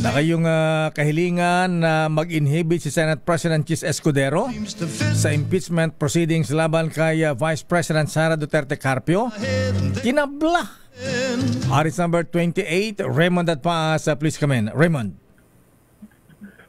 na kayong kahilingan na mag-inhibit si Senate President Chis Escudero sa impeachment proceedings laban kay Vice President Sara Duterte Carpio. Kinabla. Aris number 28, Raymond at Paas. Please come in. Raymond.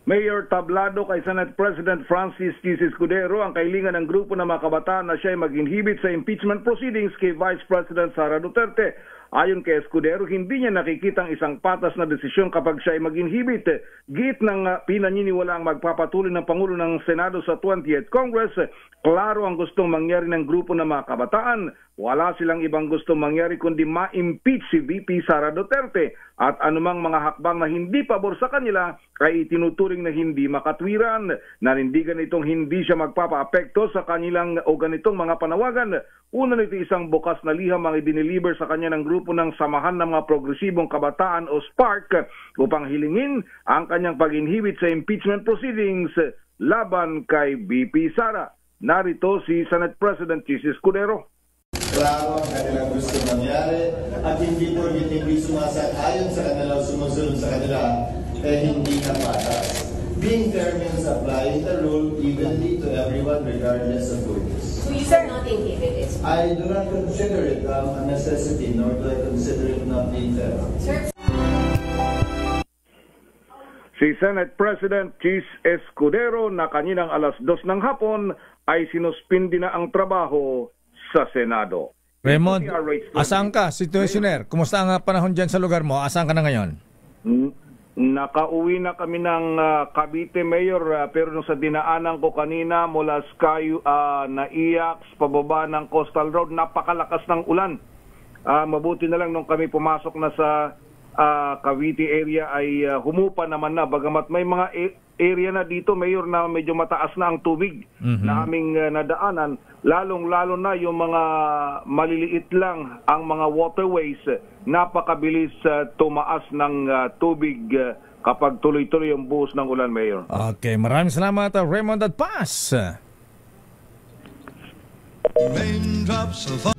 Mayor tablado kay Senate President Francis Chis Escudero ang kahilingan ng grupo ng mga kabataan na siya ay mag-inhibit sa impeachment proceedings kay Vice President Sara Duterte. Ayon kay Escudero, hindi niya nakikitang isang patas na desisyon kapag siya ay mag-inhibit. Git ng pinaniniwala ang magpapatuloy ng Pangulo ng Senado sa 20th Congress. Klaro ang gustong mangyari ng grupo ng mga kabataan. Wala silang ibang gustong mangyari kundi ma-impeach si VP Sara Duterte at anumang mga hakbang na hindi pabor sa kanila ay itinuturing na hindi makatwiran. Nanindigan itong hindi siya magpapa-apekto sa kanilang o ganitong mga panawagan. Una nito isang bukas na liham ang idiniliber sa kanya ng grupo ng Samahan ng mga Progresibong Kabataan o SPARC upang hilingin ang kanyang pag-inhibit sa impeachment proceedings laban kay VP Sara. Narito si Senate President Chis Escudero. Klaro ang kanilang gusto mangyari at hindi po hindi sumasang-ayon sa kanila o sumusunod sa kanila hindi na patas. Being fair means applying the rule evenly to everyone regardless of who it is. So you are not inhibited? I do not consider it a necessity nor do I consider it not being fair. Sir? Si Senate President Chis Escudero na kaninang alas 2 ng hapon ay sinuspindi na ang trabaho sa Senado. Raymond, asan ka? Situationer, kumusta ang panahon dyan sa lugar mo? Asan ka na ngayon? Nakauwi na kami ng Cavite, Mayor, pero nung sa dinaanan ko kanina mula Sky Naiax, pababa ng Coastal Road, napakalakas ng ulan. Mabuti na lang nung kami pumasok na sa Cavite area ay humupa naman na. Bagamat may mga area na dito, Mayor, na medyo mataas na ang tubig na aming nadaanan. Lalong-lalo na yung mga maliliit lang ang mga waterways, napakabilis tumaas ng tubig kapag tuloy-tuloy yung buhos ng ulan, Mayor. Okay, maraming salamat, Raymond at Paas. Raindrops of